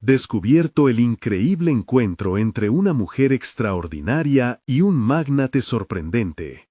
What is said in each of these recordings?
descubierto el increíble encuentro entre una mujer extraordinaria y un mágnate sorprendente.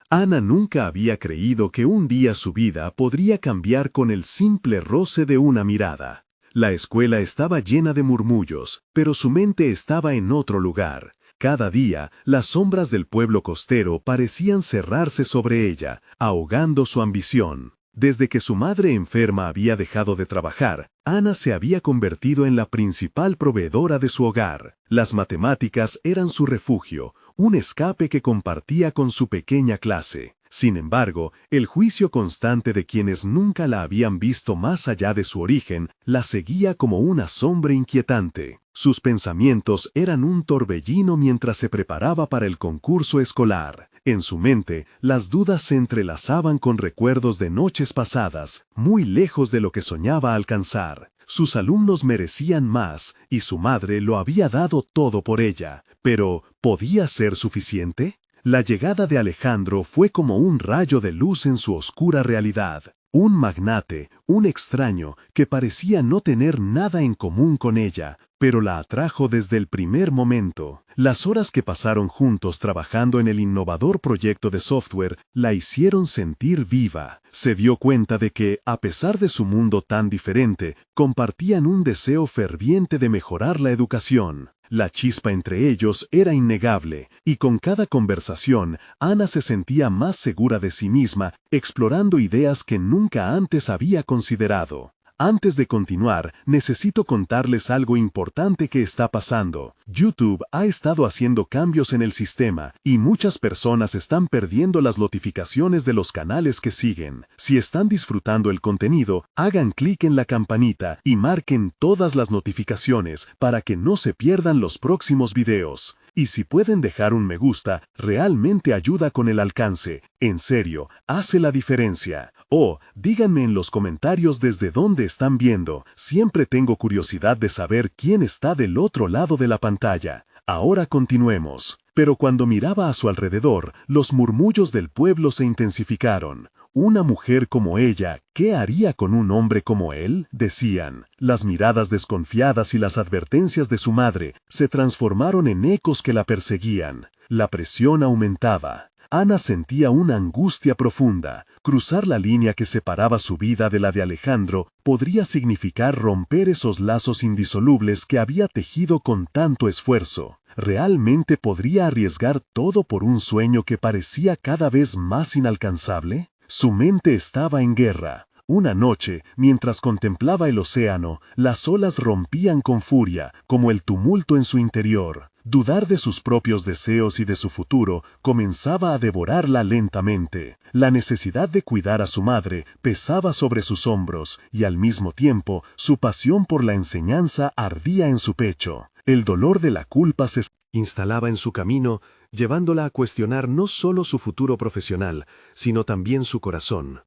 Ana nunca había creído que un día su vida podría cambiar con el simple roce de una mirada. La escuela estaba llena de murmullos, pero su mente estaba en otro lugar. Cada día, las sombras del pueblo costero parecían cerrarse sobre ella, ahogando su ambición. Desde que su madre enferma había dejado de trabajar, Ana se había convertido en la principal proveedora de su hogar. Las matemáticas eran su refugio, un escape que compartía con su pequeña clase. Sin embargo, el juicio constante de quienes nunca la habían visto más allá de su origen la seguía como una sombra inquietante. Sus pensamientos eran un torbellino mientras se preparaba para el concurso escolar. En su mente, las dudas se entrelazaban con recuerdos de noches pasadas, muy lejos de lo que soñaba alcanzar. Sus alumnos merecían más, y su madre lo había dado todo por ella. Pero, ¿podía ser suficiente? La llegada de Alejandro fue como un rayo de luz en su oscura realidad. Un magnate, un extraño, que parecía no tener nada en común con ella, pero la atrajo desde el primer momento. Las horas que pasaron juntos trabajando en el innovador proyecto de software la hicieron sentir viva. Se dio cuenta de que, a pesar de su mundo tan diferente, compartían un deseo ferviente de mejorar la educación. La chispa entre ellos era innegable, y con cada conversación, Ana se sentía más segura de sí misma, explorando ideas que nunca antes había considerado. Antes de continuar, necesito contarles algo importante que está pasando. YouTube ha estado haciendo cambios en el sistema y muchas personas están perdiendo las notificaciones de los canales que siguen. Si están disfrutando el contenido, hagan clic en la campanita y marquen todas las notificaciones para que no se pierdan los próximos videos. Y si pueden dejar un me gusta, realmente ayuda con el alcance. En serio, hace la diferencia. O, díganme en los comentarios desde dónde están viendo. Siempre tengo curiosidad de saber quién está del otro lado de la pantalla. Ahora continuemos. Pero cuando miraba a su alrededor, los murmullos del pueblo se intensificaron. Una mujer como ella, ¿qué haría con un hombre como él?, decían. Las miradas desconfiadas y las advertencias de su madre se transformaron en ecos que la perseguían. La presión aumentaba. Ana sentía una angustia profunda. Cruzar la línea que separaba su vida de la de Alejandro podría significar romper esos lazos indisolubles que había tejido con tanto esfuerzo. ¿Realmente podría arriesgar todo por un sueño que parecía cada vez más inalcanzable? Su mente estaba en guerra. Una noche, mientras contemplaba el océano, las olas rompían con furia, como el tumulto en su interior. Dudar de sus propios deseos y de su futuro comenzaba a devorarla lentamente. La necesidad de cuidar a su madre pesaba sobre sus hombros y al mismo tiempo su pasión por la enseñanza ardía en su pecho. El dolor de la culpa se instalaba en su camino, llevándola a cuestionar no solo su futuro profesional, sino también su corazón.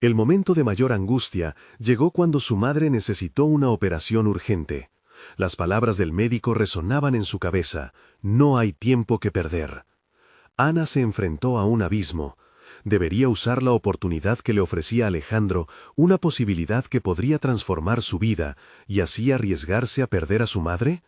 El momento de mayor angustia llegó cuando su madre necesitó una operación urgente. Las palabras del médico resonaban en su cabeza: no hay tiempo que perder. Ana se enfrentó a un abismo. ¿Debería usar la oportunidad que le ofrecía Alejandro, una posibilidad que podría transformar su vida, y así arriesgarse a perder a su madre?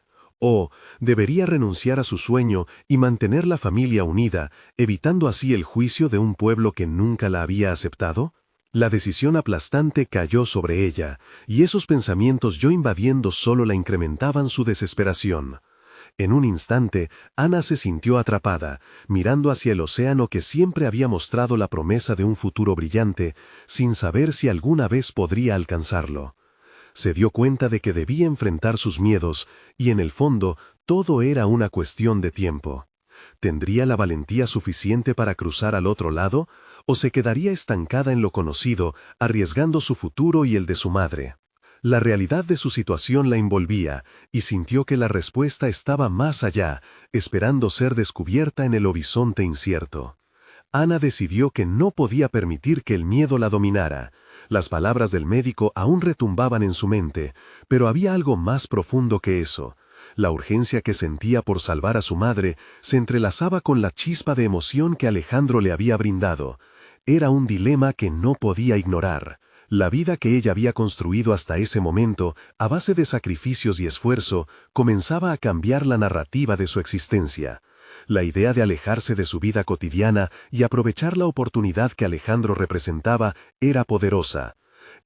¿O debería renunciar a su sueño y mantener la familia unida, evitando así el juicio de un pueblo que nunca la había aceptado? La decisión aplastante cayó sobre ella, y esos pensamientos yo invadiendo solo la incrementaban su desesperación. En un instante, Ana se sintió atrapada, mirando hacia el océano que siempre había mostrado la promesa de un futuro brillante, sin saber si alguna vez podría alcanzarlo. Se dio cuenta de que debía enfrentar sus miedos, y en el fondo, todo era una cuestión de tiempo. ¿Tendría la valentía suficiente para cruzar al otro lado, o se quedaría estancada en lo conocido, arriesgando su futuro y el de su madre? La realidad de su situación la envolvía, y sintió que la respuesta estaba más allá, esperando ser descubierta en el horizonte incierto. Ana decidió que no podía permitir que el miedo la dominara. Las palabras del médico aún retumbaban en su mente, pero había algo más profundo que eso. La urgencia que sentía por salvar a su madre se entrelazaba con la chispa de emoción que Alejandro le había brindado. Era un dilema que no podía ignorar. La vida que ella había construido hasta ese momento, a base de sacrificios y esfuerzo, comenzaba a cambiar la narrativa de su existencia. La idea de alejarse de su vida cotidiana y aprovechar la oportunidad que Alejandro representaba era poderosa.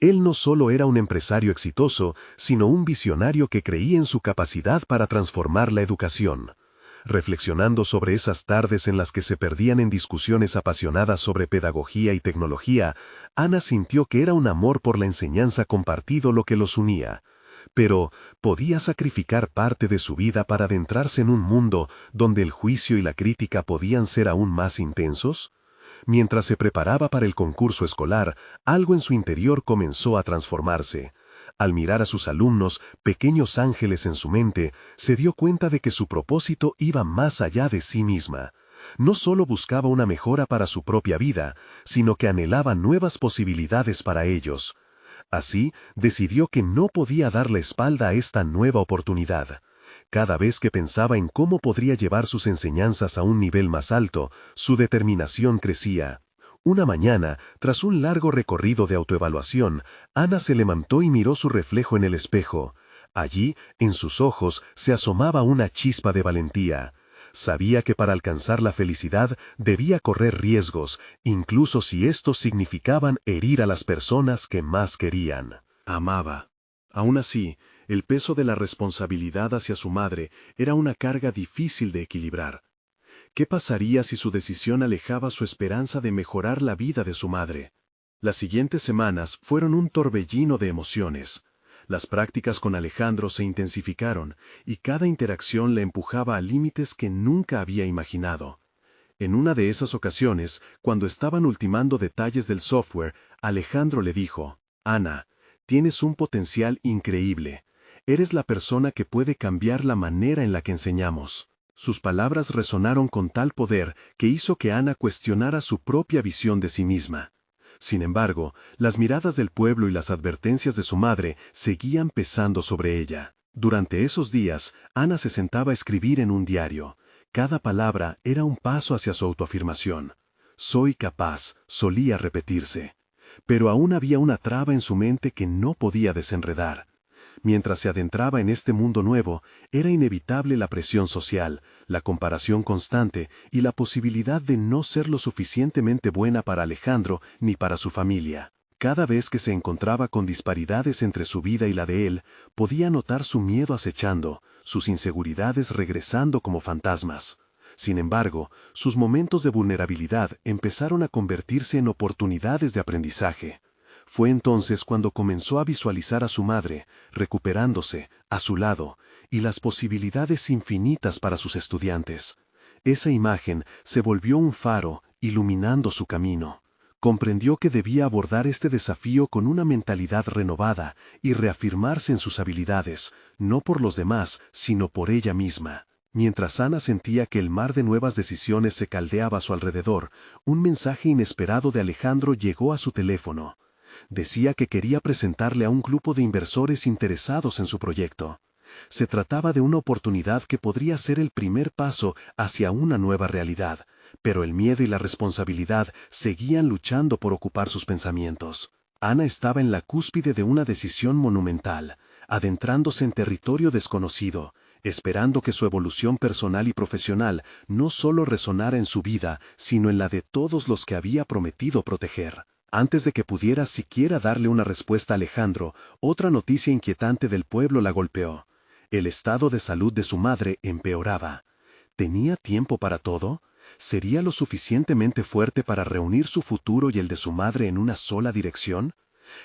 Él no solo era un empresario exitoso, sino un visionario que creía en su capacidad para transformar la educación. Reflexionando sobre esas tardes en las que se perdían en discusiones apasionadas sobre pedagogía y tecnología, Ana sintió que era un amor por la enseñanza compartido lo que los unía. Pero, ¿podía sacrificar parte de su vida para adentrarse en un mundo donde el juicio y la crítica podían ser aún más intensos? Mientras se preparaba para el concurso escolar, algo en su interior comenzó a transformarse. Al mirar a sus alumnos, pequeños ángeles en su mente, se dio cuenta de que su propósito iba más allá de sí misma. No solo buscaba una mejora para su propia vida, sino que anhelaba nuevas posibilidades para ellos. Así, decidió que no podía dar la espalda a esta nueva oportunidad. Cada vez que pensaba en cómo podría llevar sus enseñanzas a un nivel más alto, su determinación crecía. Una mañana, tras un largo recorrido de autoevaluación, Ana se levantó y miró su reflejo en el espejo. Allí, en sus ojos, se asomaba una chispa de valentía. Sabía que para alcanzar la felicidad debía correr riesgos, incluso si estos significaban herir a las personas que más querían. Amaba. Aún así, el peso de la responsabilidad hacia su madre era una carga difícil de equilibrar. ¿Qué pasaría si su decisión alejaba su esperanza de mejorar la vida de su madre? Las siguientes semanas fueron un torbellino de emociones. Las prácticas con Alejandro se intensificaron y cada interacción le empujaba a límites que nunca había imaginado. En una de esas ocasiones, cuando estaban ultimando detalles del software, Alejandro le dijo: «Ana, tienes un potencial increíble. Eres la persona que puede cambiar la manera en la que enseñamos». Sus palabras resonaron con tal poder que hizo que Ana cuestionara su propia visión de sí misma. Sin embargo, las miradas del pueblo y las advertencias de su madre seguían pesando sobre ella. Durante esos días, Ana se sentaba a escribir en un diario. Cada palabra era un paso hacia su autoafirmación. «Soy capaz», solía repetirse. Pero aún había una traba en su mente que no podía desenredar. Mientras se adentraba en este mundo nuevo, era inevitable la presión social, la comparación constante y la posibilidad de no ser lo suficientemente buena para Alejandro ni para su familia. Cada vez que se encontraba con disparidades entre su vida y la de él, podía notar su miedo acechando, sus inseguridades regresando como fantasmas. Sin embargo, sus momentos de vulnerabilidad empezaron a convertirse en oportunidades de aprendizaje. Fue entonces cuando comenzó a visualizar a su madre, recuperándose, a su lado, y las posibilidades infinitas para sus estudiantes. Esa imagen se volvió un faro, iluminando su camino. Comprendió que debía abordar este desafío con una mentalidad renovada y reafirmarse en sus habilidades, no por los demás, sino por ella misma. Mientras Ana sentía que el mar de nuevas decisiones se caldeaba a su alrededor, un mensaje inesperado de Alejandro llegó a su teléfono. Decía que quería presentarle a un grupo de inversores interesados en su proyecto. Se trataba de una oportunidad que podría ser el primer paso hacia una nueva realidad, pero el miedo y la responsabilidad seguían luchando por ocupar sus pensamientos. Ana estaba en la cúspide de una decisión monumental, adentrándose en territorio desconocido, esperando que su evolución personal y profesional no solo resonara en su vida, sino en la de todos los que había prometido proteger. Antes de que pudiera siquiera darle una respuesta a Alejandro, otra noticia inquietante del pueblo la golpeó. El estado de salud de su madre empeoraba. ¿Tenía tiempo para todo? ¿Sería lo suficientemente fuerte para reunir su futuro y el de su madre en una sola dirección?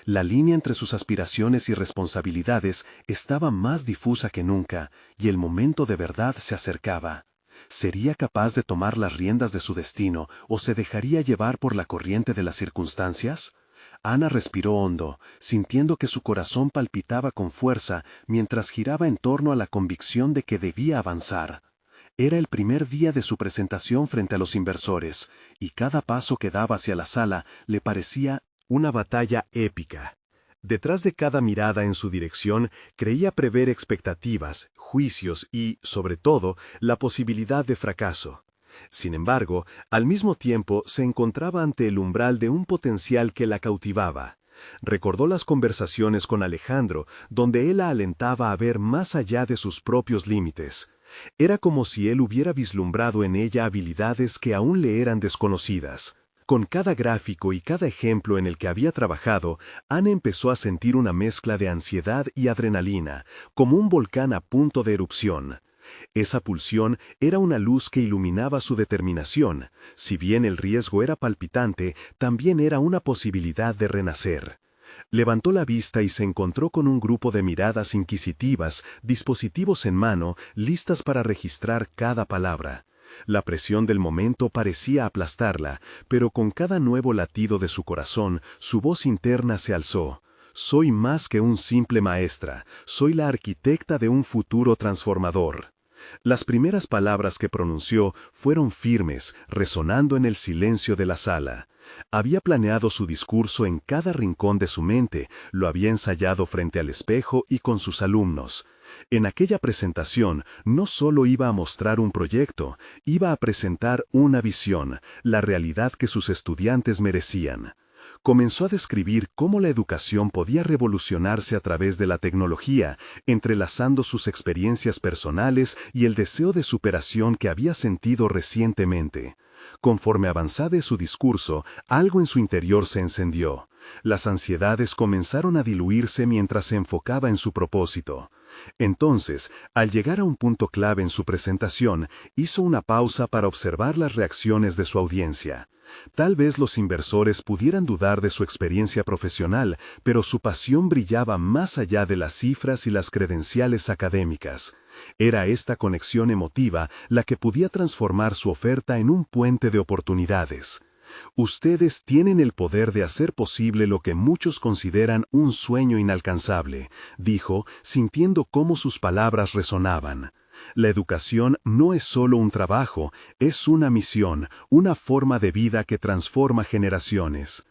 La línea entre sus aspiraciones y responsabilidades estaba más difusa que nunca, y el momento de verdad se acercaba. ¿Sería capaz de tomar las riendas de su destino o se dejaría llevar por la corriente de las circunstancias? Ana respiró hondo, sintiendo que su corazón palpitaba con fuerza mientras giraba en torno a la convicción de que debía avanzar. Era el primer día de su presentación frente a los inversores, y cada paso que daba hacia la sala le parecía una batalla épica. Detrás de cada mirada en su dirección creía prever expectativas, juicios y, sobre todo, la posibilidad de fracaso. Sin embargo, al mismo tiempo se encontraba ante el umbral de un potencial que la cautivaba. Recordó las conversaciones con Alejandro, donde él la alentaba a ver más allá de sus propios límites. Era como si él hubiera vislumbrado en ella habilidades que aún le eran desconocidas. Con cada gráfico y cada ejemplo en el que había trabajado, Ana empezó a sentir una mezcla de ansiedad y adrenalina, como un volcán a punto de erupción. Esa pulsión era una luz que iluminaba su determinación. Si bien el riesgo era palpitante, también era una posibilidad de renacer. Levantó la vista y se encontró con un grupo de miradas inquisitivas, dispositivos en mano, listas para registrar cada palabra. La presión del momento parecía aplastarla, pero con cada nuevo latido de su corazón, su voz interna se alzó. Soy más que un simple maestra, soy la arquitecta de un futuro transformador. Las primeras palabras que pronunció fueron firmes, resonando en el silencio de la sala. Había planeado su discurso en cada rincón de su mente, lo había ensayado frente al espejo y con sus alumnos. En aquella presentación no solo iba a mostrar un proyecto, iba a presentar una visión, la realidad que sus estudiantes merecían. Comenzó a describir cómo la educación podía revolucionarse a través de la tecnología, entrelazando sus experiencias personales y el deseo de superación que había sentido recientemente. Conforme avanzaba su discurso, algo en su interior se encendió. Las ansiedades comenzaron a diluirse mientras se enfocaba en su propósito. Entonces, al llegar a un punto clave en su presentación, hizo una pausa para observar las reacciones de su audiencia. Tal vez los inversores pudieran dudar de su experiencia profesional, pero su pasión brillaba más allá de las cifras y las credenciales académicas. Era esta conexión emotiva la que podía transformar su oferta en un puente de oportunidades. Ustedes tienen el poder de hacer posible lo que muchos consideran un sueño inalcanzable, dijo, sintiendo cómo sus palabras resonaban. La educación no es solo un trabajo, es una misión, una forma de vida que transforma generaciones.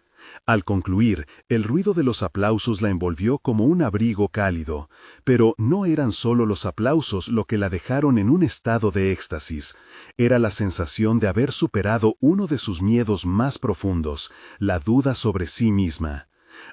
Al concluir, el ruido de los aplausos la envolvió como un abrigo cálido, pero no eran solo los aplausos lo que la dejaron en un estado de éxtasis. Era la sensación de haber superado uno de sus miedos más profundos, la duda sobre sí misma.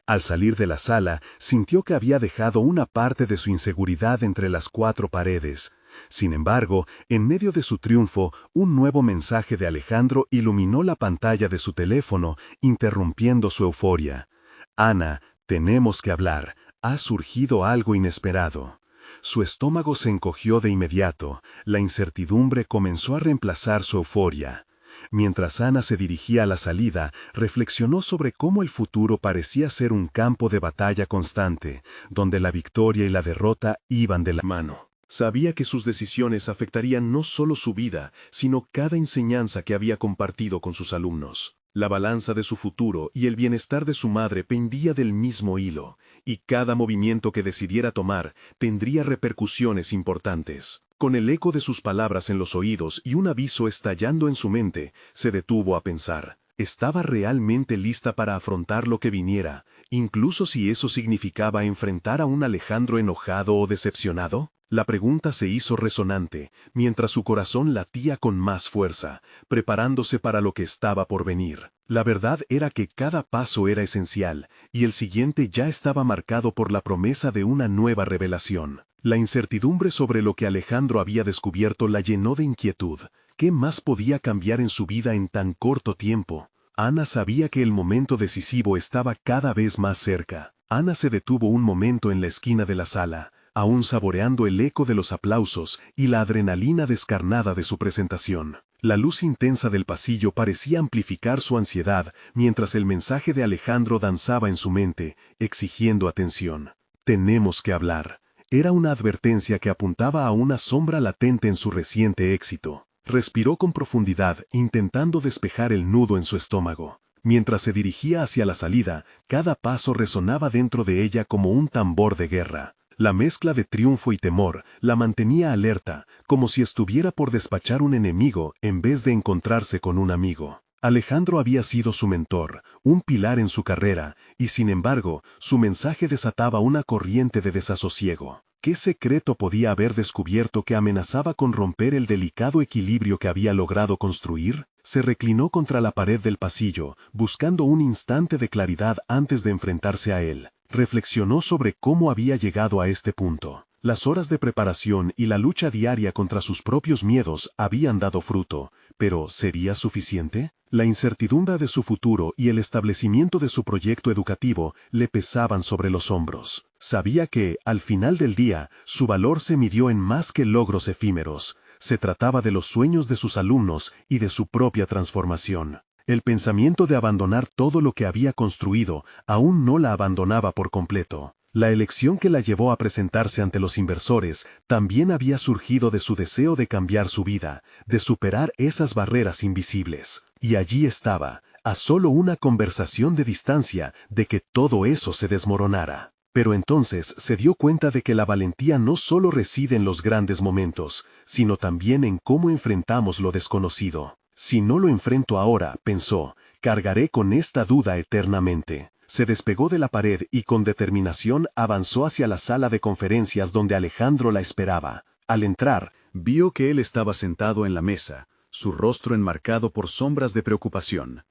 Al salir de la sala, sintió que había dejado una parte de su inseguridad entre las cuatro paredes. Sin embargo, en medio de su triunfo, un nuevo mensaje de Alejandro iluminó la pantalla de su teléfono, interrumpiendo su euforia. Ana, tenemos que hablar. Ha surgido algo inesperado. Su estómago se encogió de inmediato. La incertidumbre comenzó a reemplazar su euforia. Mientras Ana se dirigía a la salida, reflexionó sobre cómo el futuro parecía ser un campo de batalla constante, donde la victoria y la derrota iban de la mano. Sabía que sus decisiones afectarían no solo su vida, sino cada enseñanza que había compartido con sus alumnos. La balanza de su futuro y el bienestar de su madre pendía del mismo hilo, y cada movimiento que decidiera tomar tendría repercusiones importantes. Con el eco de sus palabras en los oídos y un aviso estallando en su mente, se detuvo a pensar. ¿Estaba realmente lista para afrontar lo que viniera, incluso si eso significaba enfrentar a un Alejandro enojado o decepcionado? La pregunta se hizo resonante, mientras su corazón latía con más fuerza, preparándose para lo que estaba por venir. La verdad era que cada paso era esencial, y el siguiente ya estaba marcado por la promesa de una nueva revelación. La incertidumbre sobre lo que Alejandro había descubierto la llenó de inquietud. ¿Qué más podía cambiar en su vida en tan corto tiempo? Ana sabía que el momento decisivo estaba cada vez más cerca. Ana se detuvo un momento en la esquina de la sala, aún saboreando el eco de los aplausos y la adrenalina descarnada de su presentación. La luz intensa del pasillo parecía amplificar su ansiedad mientras el mensaje de Alejandro danzaba en su mente, exigiendo atención. Tenemos que hablar. Era una advertencia que apuntaba a una sombra latente en su reciente éxito. Respiró con profundidad, intentando despejar el nudo en su estómago. Mientras se dirigía hacia la salida, cada paso resonaba dentro de ella como un tambor de guerra. La mezcla de triunfo y temor la mantenía alerta, como si estuviera por despachar un enemigo en vez de encontrarse con un amigo. Alejandro había sido su mentor, un pilar en su carrera, y sin embargo, su mensaje desataba una corriente de desasosiego. ¿Qué secreto podía haber descubierto que amenazaba con romper el delicado equilibrio que había logrado construir? Se reclinó contra la pared del pasillo, buscando un instante de claridad antes de enfrentarse a él. Reflexionó sobre cómo había llegado a este punto. Las horas de preparación y la lucha diaria contra sus propios miedos habían dado fruto, pero ¿sería suficiente? La incertidumbre de su futuro y el establecimiento de su proyecto educativo le pesaban sobre los hombros. Sabía que, al final del día, su valor se midió en más que logros efímeros. Se trataba de los sueños de sus alumnos y de su propia transformación. El pensamiento de abandonar todo lo que había construido aún no la abandonaba por completo. La elección que la llevó a presentarse ante los inversores también había surgido de su deseo de cambiar su vida, de superar esas barreras invisibles. Y allí estaba, a solo una conversación de distancia, de que todo eso se desmoronara. Pero entonces se dio cuenta de que la valentía no solo reside en los grandes momentos, sino también en cómo enfrentamos lo desconocido. Si no lo enfrento ahora, pensó, cargaré con esta duda eternamente. Se despegó de la pared y con determinación avanzó hacia la sala de conferencias donde Alejandro la esperaba. Al entrar, vio que él estaba sentado en la mesa, su rostro enmarcado por sombras de preocupación.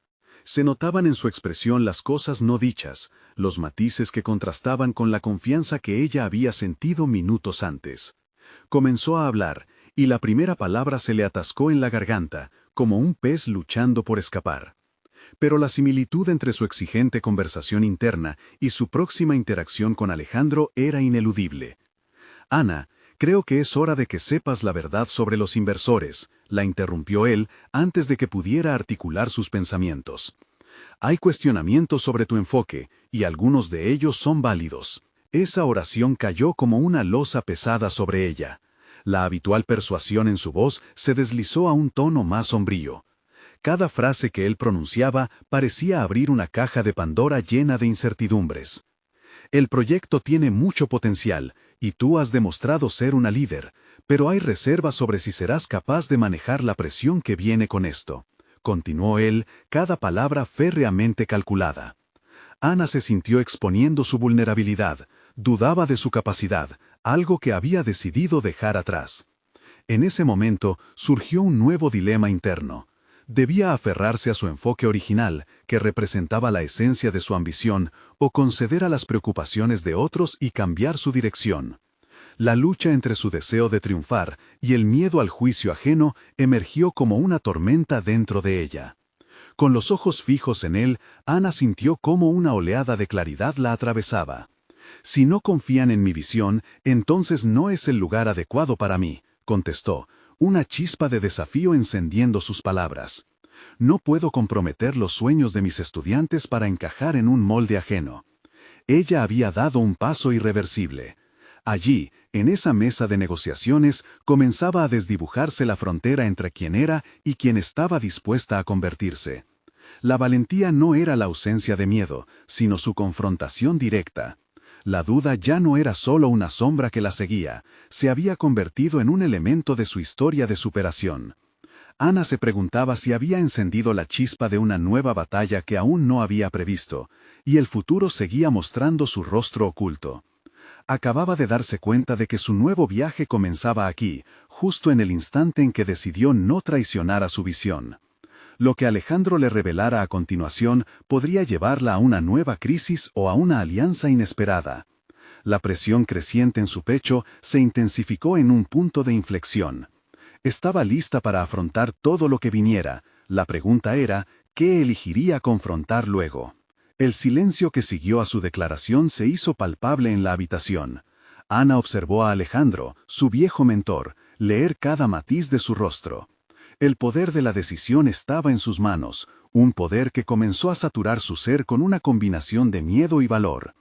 Se notaban en su expresión las cosas no dichas, los matices que contrastaban con la confianza que ella había sentido minutos antes. Comenzó a hablar, y la primera palabra se le atascó en la garganta, como un pez luchando por escapar. Pero la similitud entre su exigente conversación interna y su próxima interacción con Alejandro era ineludible. «Ana, creo que es hora de que sepas la verdad sobre los inversores», la interrumpió él antes de que pudiera articular sus pensamientos. «Hay cuestionamientos sobre tu enfoque, y algunos de ellos son válidos». Esa oración cayó como una losa pesada sobre ella. La habitual persuasión en su voz se deslizó a un tono más sombrío. Cada frase que él pronunciaba parecía abrir una caja de Pandora llena de incertidumbres. «El proyecto tiene mucho potencial, y tú has demostrado ser una líder, pero hay reservas sobre si serás capaz de manejar la presión que viene con esto», continuó él, cada palabra férreamente calculada. Ana se sintió exponiendo su vulnerabilidad, dudaba de su capacidad, algo que había decidido dejar atrás. En ese momento surgió un nuevo dilema interno. Debía aferrarse a su enfoque original, que representaba la esencia de su ambición, o conceder a las preocupaciones de otros y cambiar su dirección. La lucha entre su deseo de triunfar y el miedo al juicio ajeno emergió como una tormenta dentro de ella. Con los ojos fijos en él, Ana sintió cómo una oleada de claridad la atravesaba. «Si no confían en mi visión, entonces no es el lugar adecuado para mí», contestó, una chispa de desafío encendiendo sus palabras. «No puedo comprometer los sueños de mis estudiantes para encajar en un molde ajeno». Ella había dado un paso irreversible. Allí, en esa mesa de negociaciones, comenzaba a desdibujarse la frontera entre quien era y quien estaba dispuesta a convertirse. La valentía no era la ausencia de miedo, sino su confrontación directa. La duda ya no era solo una sombra que la seguía, se había convertido en un elemento de su historia de superación. Ana se preguntaba si había encendido la chispa de una nueva batalla que aún no había previsto, y el futuro seguía mostrando su rostro oculto. Acababa de darse cuenta de que su nuevo viaje comenzaba aquí, justo en el instante en que decidió no traicionar a su visión. Lo que Alejandro le revelara a continuación podría llevarla a una nueva crisis o a una alianza inesperada. La presión creciente en su pecho se intensificó en un punto de inflexión. Estaba lista para afrontar todo lo que viniera. La pregunta era, ¿qué elegiría confrontar luego? El silencio que siguió a su declaración se hizo palpable en la habitación. Ana observó a Alejandro, su viejo mentor, leer cada matiz de su rostro. El poder de la decisión estaba en sus manos, un poder que comenzó a saturar su ser con una combinación de miedo y valor.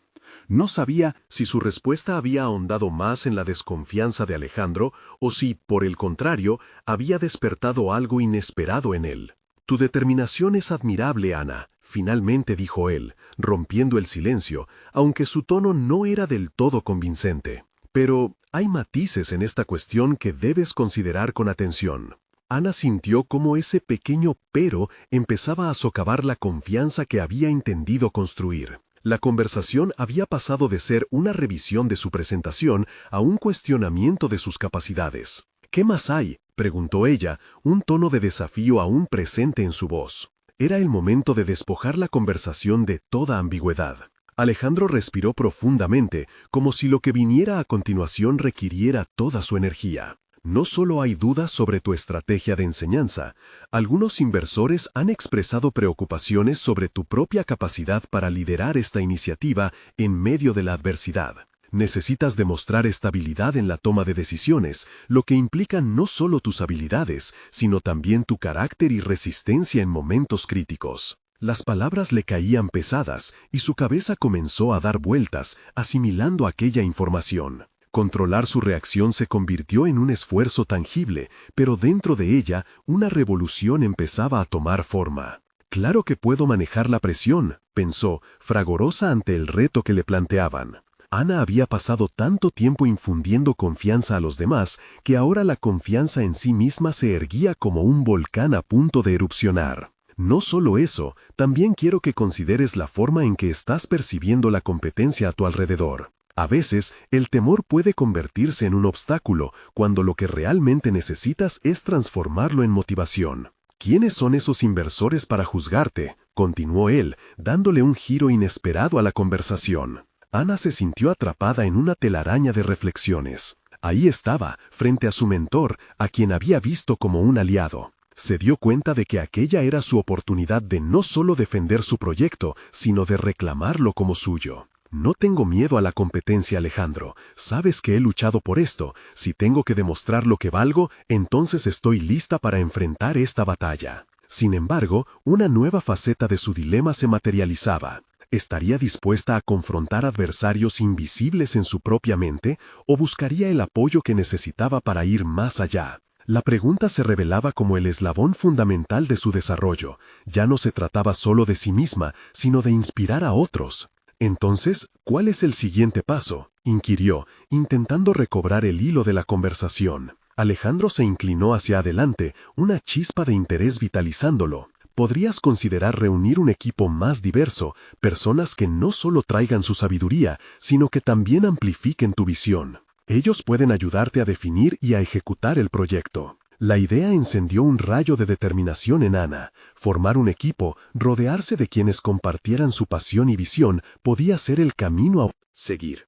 No sabía si su respuesta había ahondado más en la desconfianza de Alejandro o si, por el contrario, había despertado algo inesperado en él. «Tu determinación es admirable, Ana», finalmente dijo él, rompiendo el silencio, aunque su tono no era del todo convincente. «Pero hay matices en esta cuestión que debes considerar con atención». Ana sintió cómo ese pequeño pero empezaba a socavar la confianza que había entendido construir. La conversación había pasado de ser una revisión de su presentación a un cuestionamiento de sus capacidades. ¿Qué más hay?, preguntó ella, un tono de desafío aún presente en su voz. Era el momento de despojar la conversación de toda ambigüedad. Alejandro respiró profundamente, como si lo que viniera a continuación requiriera toda su energía. No solo hay dudas sobre tu estrategia de enseñanza, algunos inversores han expresado preocupaciones sobre tu propia capacidad para liderar esta iniciativa en medio de la adversidad. Necesitas demostrar estabilidad en la toma de decisiones, lo que implica no solo tus habilidades, sino también tu carácter y resistencia en momentos críticos. Las palabras le caían pesadas y su cabeza comenzó a dar vueltas, asimilando aquella información. Controlar su reacción se convirtió en un esfuerzo tangible, pero dentro de ella una revolución empezaba a tomar forma. Claro que puedo manejar la presión, pensó, fragorosa ante el reto que le planteaban. Ana había pasado tanto tiempo infundiendo confianza a los demás que ahora la confianza en sí misma se erguía como un volcán a punto de erupcionar. No solo eso, también quiero que consideres la forma en que estás percibiendo la competencia a tu alrededor. A veces, el temor puede convertirse en un obstáculo, cuando lo que realmente necesitas es transformarlo en motivación. ¿Quiénes son esos inversores para juzgarte?, continuó él, dándole un giro inesperado a la conversación. Ana se sintió atrapada en una telaraña de reflexiones. Ahí estaba, frente a su mentor, a quien había visto como un aliado. Se dio cuenta de que aquella era su oportunidad de no solo defender su proyecto, sino de reclamarlo como suyo. No tengo miedo a la competencia, Alejandro. Sabes que he luchado por esto. Si tengo que demostrar lo que valgo, entonces estoy lista para enfrentar esta batalla. Sin embargo, una nueva faceta de su dilema se materializaba. ¿Estaría dispuesta a confrontar adversarios invisibles en su propia mente o buscaría el apoyo que necesitaba para ir más allá? La pregunta se revelaba como el eslabón fundamental de su desarrollo. Ya no se trataba solo de sí misma, sino de inspirar a otros. Entonces, ¿cuál es el siguiente paso?, inquirió, intentando recobrar el hilo de la conversación. Alejandro se inclinó hacia adelante, una chispa de interés vitalizándolo. Podrías considerar reunir un equipo más diverso, personas que no solo traigan su sabiduría, sino que también amplifiquen tu visión. Ellos pueden ayudarte a definir y a ejecutar el proyecto. La idea encendió un rayo de determinación en Ana. Formar un equipo, rodearse de quienes compartieran su pasión y visión, podía ser el camino a seguir.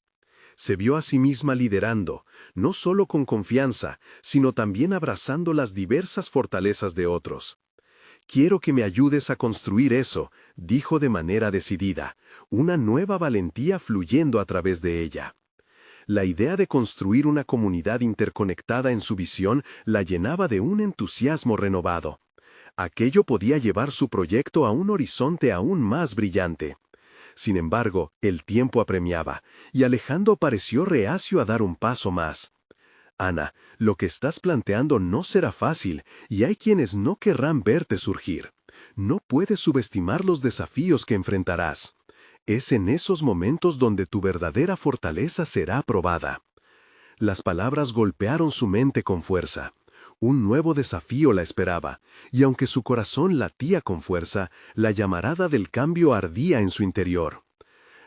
Se vio a sí misma liderando, no solo con confianza, sino también abrazando las diversas fortalezas de otros. «Quiero que me ayudes a construir eso», dijo de manera decidida, una nueva valentía fluyendo a través de ella. La idea de construir una comunidad interconectada en su visión la llenaba de un entusiasmo renovado. Aquello podía llevar su proyecto a un horizonte aún más brillante. Sin embargo, el tiempo apremiaba, y Alejandro pareció reacio a dar un paso más. «Ana, lo que estás planteando no será fácil, y hay quienes no querrán verte surgir. No puedes subestimar los desafíos que enfrentarás. Es en esos momentos donde tu verdadera fortaleza será probada». Las palabras golpearon su mente con fuerza. Un nuevo desafío la esperaba, y aunque su corazón latía con fuerza, la llamarada del cambio ardía en su interior.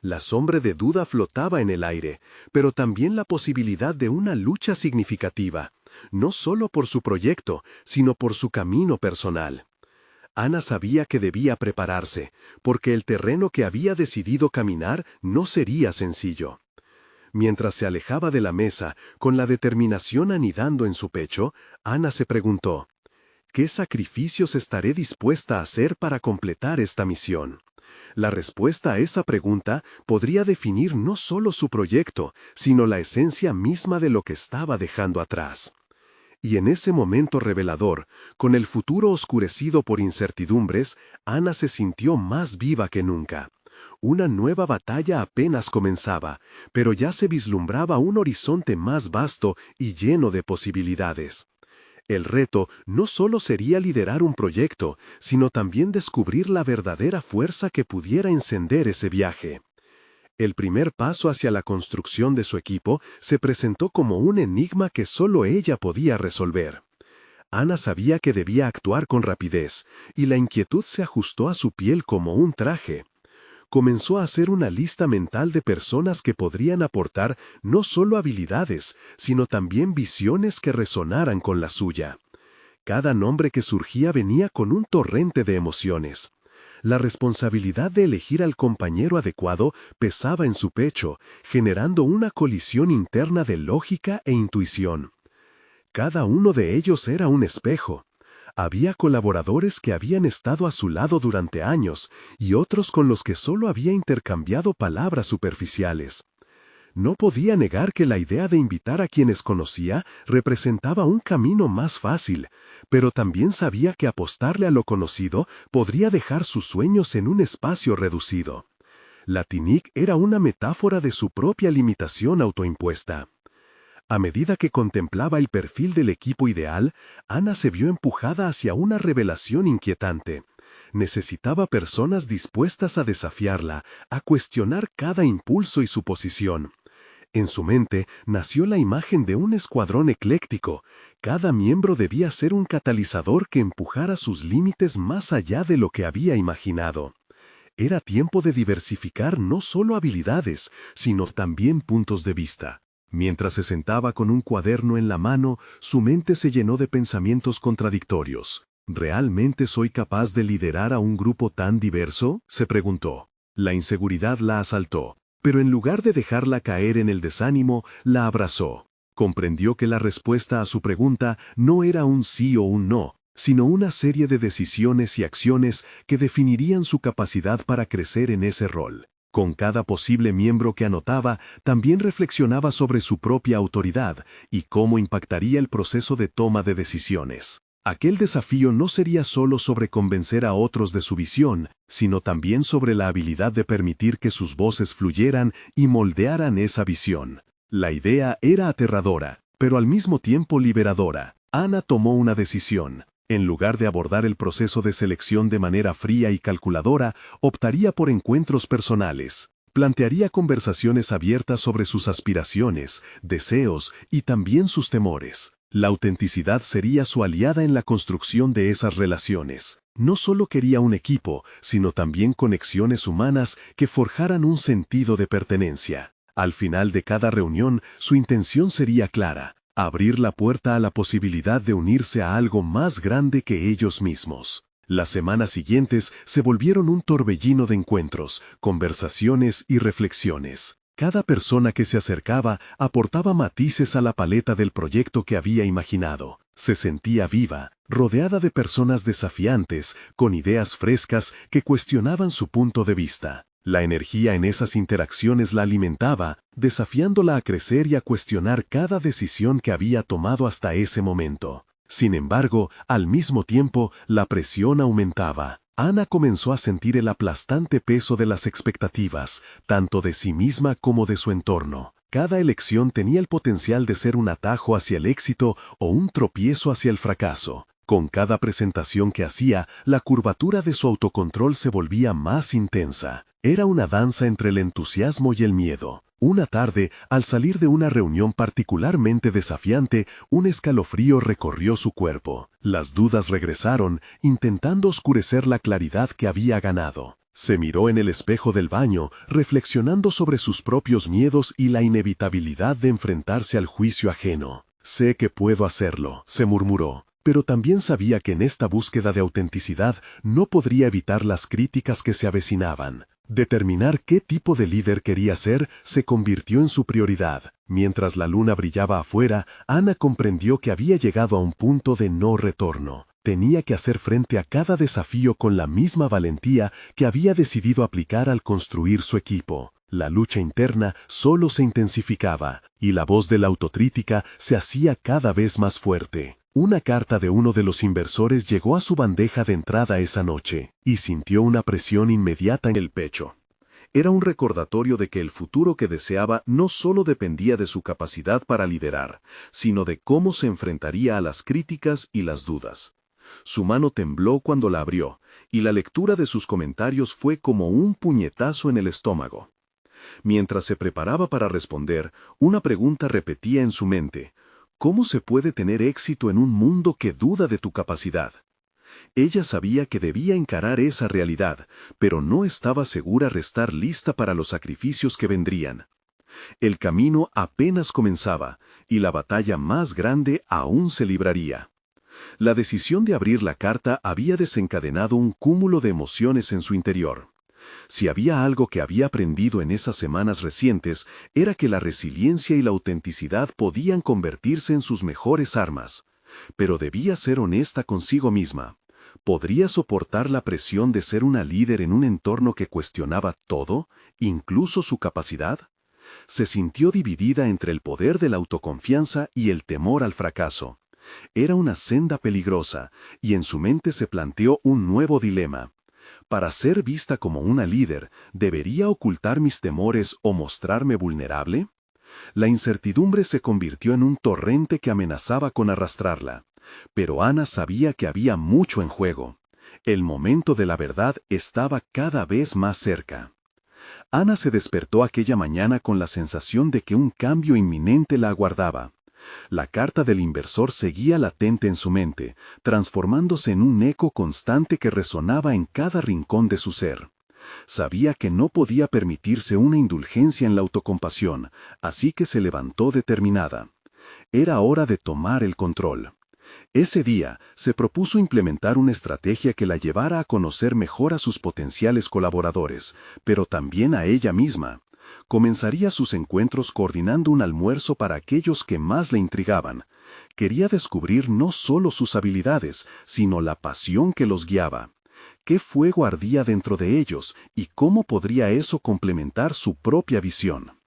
La sombra de duda flotaba en el aire, pero también la posibilidad de una lucha significativa, no solo por su proyecto, sino por su camino personal. Ana sabía que debía prepararse, porque el terreno que había decidido caminar no sería sencillo. Mientras se alejaba de la mesa, con la determinación anidando en su pecho, Ana se preguntó, ¿qué sacrificios estaré dispuesta a hacer para completar esta misión? La respuesta a esa pregunta podría definir no solo su proyecto, sino la esencia misma de lo que estaba dejando atrás. Y en ese momento revelador, con el futuro oscurecido por incertidumbres, Ana se sintió más viva que nunca. Una nueva batalla apenas comenzaba, pero ya se vislumbraba un horizonte más vasto y lleno de posibilidades. El reto no solo sería liderar un proyecto, sino también descubrir la verdadera fuerza que pudiera encender ese viaje. El primer paso hacia la construcción de su equipo se presentó como un enigma que solo ella podía resolver. Ana sabía que debía actuar con rapidez, y la inquietud se ajustó a su piel como un traje. comenzó a hacer una lista mental de personas que podrían aportar no solo habilidades, sino también visiones que resonaran con la suya. Cada nombre que surgía venía con un torrente de emociones. La responsabilidad de elegir al compañero adecuado pesaba en su pecho, generando una colisión interna de lógica e intuición. Cada uno de ellos era un espejo. Había colaboradores que habían estado a su lado durante años y otros con los que solo había intercambiado palabras superficiales. No podía negar que la idea de invitar a quienes conocía representaba un camino más fácil, pero también sabía que apostarle a lo conocido podría dejar sus sueños en un espacio reducido. La TINIC era una metáfora de su propia limitación autoimpuesta. A medida que contemplaba el perfil del equipo ideal, Ana se vio empujada hacia una revelación inquietante. Necesitaba personas dispuestas a desafiarla, a cuestionar cada impulso y suposición. En su mente nació la imagen de un escuadrón ecléctico. Cada miembro debía ser un catalizador que empujara sus límites más allá de lo que había imaginado. Era tiempo de diversificar no solo habilidades, sino también puntos de vista. Mientras se sentaba con un cuaderno en la mano, su mente se llenó de pensamientos contradictorios. ¿Realmente soy capaz de liderar a un grupo tan diverso?, se preguntó. La inseguridad la asaltó, pero en lugar de dejarla caer en el desánimo, la abrazó. Comprendió que la respuesta a su pregunta no era un sí o un no, sino una serie de decisiones y acciones que definirían su capacidad para crecer en ese rol. Con cada posible miembro que anotaba, también reflexionaba sobre su propia autoridad y cómo impactaría el proceso de toma de decisiones. Aquel desafío no sería solo sobre convencer a otros de su visión, sino también sobre la habilidad de permitir que sus voces fluyeran y moldearan esa visión. La idea era aterradora, pero al mismo tiempo liberadora. Ana tomó una decisión. En lugar de abordar el proceso de selección de manera fría y calculadora, optaría por encuentros personales. Plantearía conversaciones abiertas sobre sus aspiraciones, deseos y también sus temores. La autenticidad sería su aliada en la construcción de esas relaciones. No solo quería un equipo, sino también conexiones humanas que forjaran un sentido de pertenencia. Al final de cada reunión, su intención sería clara: abrir la puerta a la posibilidad de unirse a algo más grande que ellos mismos. Las semanas siguientes se volvieron un torbellino de encuentros, conversaciones y reflexiones. Cada persona que se acercaba aportaba matices a la paleta del proyecto que había imaginado. Se sentía viva, rodeada de personas desafiantes, con ideas frescas que cuestionaban su punto de vista. La energía en esas interacciones la alimentaba, desafiándola a crecer y a cuestionar cada decisión que había tomado hasta ese momento. Sin embargo, al mismo tiempo, la presión aumentaba. Ana comenzó a sentir el aplastante peso de las expectativas, tanto de sí misma como de su entorno. Cada elección tenía el potencial de ser un atajo hacia el éxito o un tropiezo hacia el fracaso. Con cada presentación que hacía, la curvatura de su autocontrol se volvía más intensa. Era una danza entre el entusiasmo y el miedo. Una tarde, al salir de una reunión particularmente desafiante, un escalofrío recorrió su cuerpo. Las dudas regresaron, intentando oscurecer la claridad que había ganado. Se miró en el espejo del baño, reflexionando sobre sus propios miedos y la inevitabilidad de enfrentarse al juicio ajeno. «Sé que puedo hacerlo», se murmuró. Pero también sabía que en esta búsqueda de autenticidad no podría evitar las críticas que se avecinaban. Determinar qué tipo de líder quería ser se convirtió en su prioridad. Mientras la luna brillaba afuera, Ana comprendió que había llegado a un punto de no retorno. Tenía que hacer frente a cada desafío con la misma valentía que había decidido aplicar al construir su equipo. La lucha interna solo se intensificaba, y la voz de la autocrítica se hacía cada vez más fuerte. Una carta de uno de los inversores llegó a su bandeja de entrada esa noche, y sintió una presión inmediata en el pecho. Era un recordatorio de que el futuro que deseaba no solo dependía de su capacidad para liderar, sino de cómo se enfrentaría a las críticas y las dudas. Su mano tembló cuando la abrió, y la lectura de sus comentarios fue como un puñetazo en el estómago. Mientras se preparaba para responder, una pregunta repetía en su mente: ¿cómo se puede tener éxito en un mundo que duda de tu capacidad? Ella sabía que debía encarar esa realidad, pero no estaba segura de estar lista para los sacrificios que vendrían. El camino apenas comenzaba, y la batalla más grande aún se libraría. La decisión de abrir la carta había desencadenado un cúmulo de emociones en su interior. Si había algo que había aprendido en esas semanas recientes, era que la resiliencia y la autenticidad podían convertirse en sus mejores armas. Pero debía ser honesta consigo misma. ¿Podría soportar la presión de ser una líder en un entorno que cuestionaba todo, incluso su capacidad? Se sintió dividida entre el poder de la autoconfianza y el temor al fracaso. Era una senda peligrosa, y en su mente se planteó un nuevo dilema. Para ser vista como una líder, ¿debería ocultar mis temores o mostrarme vulnerable? La incertidumbre se convirtió en un torrente que amenazaba con arrastrarla. Pero Ana sabía que había mucho en juego. El momento de la verdad estaba cada vez más cerca. Ana se despertó aquella mañana con la sensación de que un cambio inminente la aguardaba. La carta del inversor seguía latente en su mente, transformándose en un eco constante que resonaba en cada rincón de su ser. Sabía que no podía permitirse una indulgencia en la autocompasión, así que se levantó determinada. Era hora de tomar el control. Ese día se propuso implementar una estrategia que la llevara a conocer mejor a sus potenciales colaboradores, pero también a ella misma. Comenzaría sus encuentros coordinando un almuerzo para aquellos que más le intrigaban. Quería descubrir no solo sus habilidades, sino la pasión que los guiaba. ¿Qué fuego ardía dentro de ellos y cómo podría eso complementar su propia visión?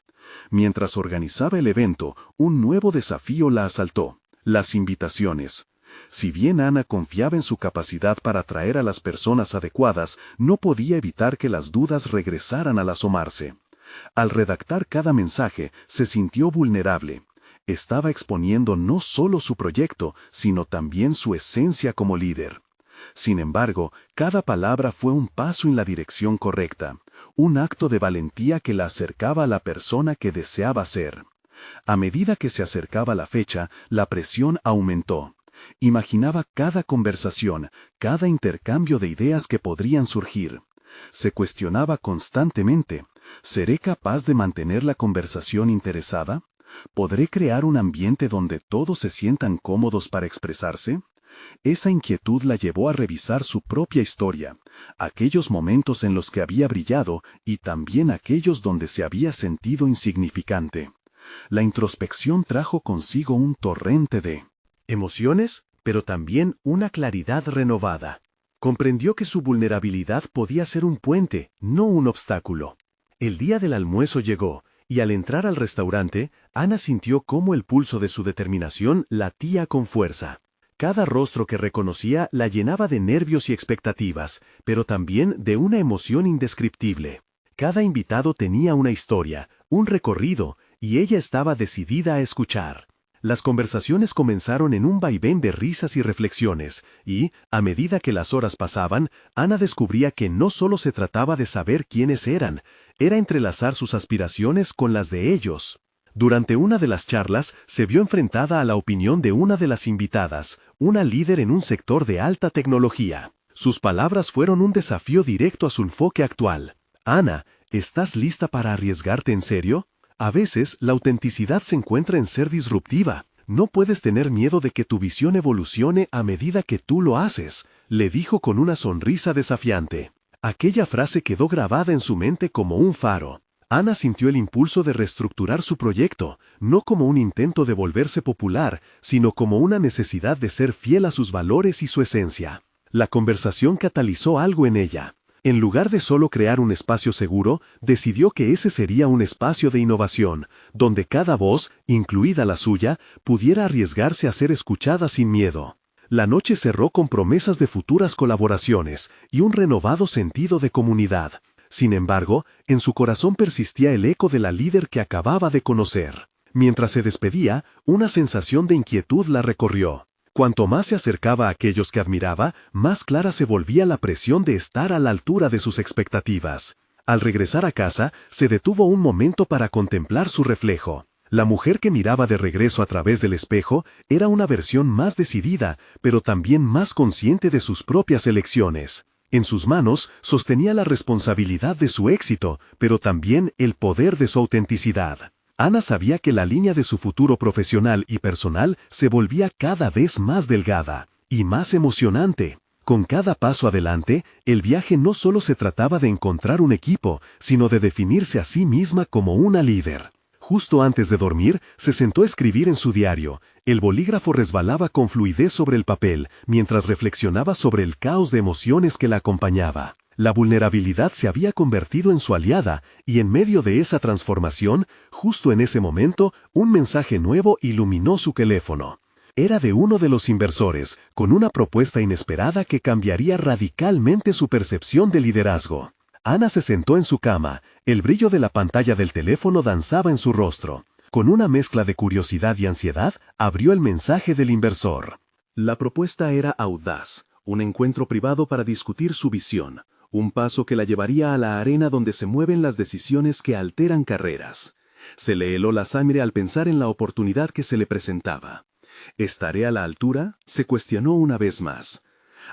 Mientras organizaba el evento, un nuevo desafío la asaltó: las invitaciones. Si bien Ana confiaba en su capacidad para atraer a las personas adecuadas, no podía evitar que las dudas regresaran al asomarse. Al redactar cada mensaje, se sintió vulnerable. Estaba exponiendo no solo su proyecto, sino también su esencia como líder. Sin embargo, cada palabra fue un paso en la dirección correcta, un acto de valentía que la acercaba a la persona que deseaba ser. A medida que se acercaba la fecha, la presión aumentó. Imaginaba cada conversación, cada intercambio de ideas que podrían surgir. Se cuestionaba constantemente: ¿seré capaz de mantener la conversación interesada? ¿Podré crear un ambiente donde todos se sientan cómodos para expresarse? Esa inquietud la llevó a revisar su propia historia, aquellos momentos en los que había brillado y también aquellos donde se había sentido insignificante. La introspección trajo consigo un torrente de emociones, pero también una claridad renovada. Comprendió que su vulnerabilidad podía ser un puente, no un obstáculo. El día del almuerzo llegó, y al entrar al restaurante, Ana sintió cómo el pulso de su determinación latía con fuerza. Cada rostro que reconocía la llenaba de nervios y expectativas, pero también de una emoción indescriptible. Cada invitado tenía una historia, un recorrido, y ella estaba decidida a escuchar. Las conversaciones comenzaron en un vaivén de risas y reflexiones, y, a medida que las horas pasaban, Ana descubría que no solo se trataba de saber quiénes eran, era entrelazar sus aspiraciones con las de ellos. Durante una de las charlas, se vio enfrentada a la opinión de una de las invitadas, una líder en un sector de alta tecnología. Sus palabras fueron un desafío directo a su enfoque actual. Ana, ¿estás lista para arriesgarte en serio? A veces, la autenticidad se encuentra en ser disruptiva. No puedes tener miedo de que tu visión evolucione a medida que tú lo haces, le dijo con una sonrisa desafiante. Aquella frase quedó grabada en su mente como un faro. Ana sintió el impulso de reestructurar su proyecto, no como un intento de volverse popular, sino como una necesidad de ser fiel a sus valores y su esencia. La conversación catalizó algo en ella. En lugar de solo crear un espacio seguro, decidió que ese sería un espacio de innovación, donde cada voz, incluida la suya, pudiera arriesgarse a ser escuchada sin miedo. La noche cerró con promesas de futuras colaboraciones y un renovado sentido de comunidad. Sin embargo, en su corazón persistía el eco de la líder que acababa de conocer. Mientras se despedía, una sensación de inquietud la recorrió. Cuanto más se acercaba a aquellos que admiraba, más clara se volvía la presión de estar a la altura de sus expectativas. Al regresar a casa, se detuvo un momento para contemplar su reflejo. La mujer que miraba de regreso a través del espejo era una versión más decidida, pero también más consciente de sus propias elecciones. En sus manos sostenía la responsabilidad de su éxito, pero también el poder de su autenticidad. Ana sabía que la línea de su futuro profesional y personal se volvía cada vez más delgada y más emocionante. Con cada paso adelante, el viaje no solo se trataba de encontrar un equipo, sino de definirse a sí misma como una líder. Justo antes de dormir, se sentó a escribir en su diario. El bolígrafo resbalaba con fluidez sobre el papel, mientras reflexionaba sobre el caos de emociones que la acompañaba. La vulnerabilidad se había convertido en su aliada, y en medio de esa transformación, justo en ese momento, un mensaje nuevo iluminó su teléfono. Era de uno de los inversores, con una propuesta inesperada que cambiaría radicalmente su percepción de liderazgo. Ana se sentó en su cama, el brillo de la pantalla del teléfono danzaba en su rostro. Con una mezcla de curiosidad y ansiedad, abrió el mensaje del inversor. La propuesta era audaz, un encuentro privado para discutir su visión, un paso que la llevaría a la arena donde se mueven las decisiones que alteran carreras. Se le heló la sangre al pensar en la oportunidad que se le presentaba. ¿Estaré a la altura?, se cuestionó una vez más.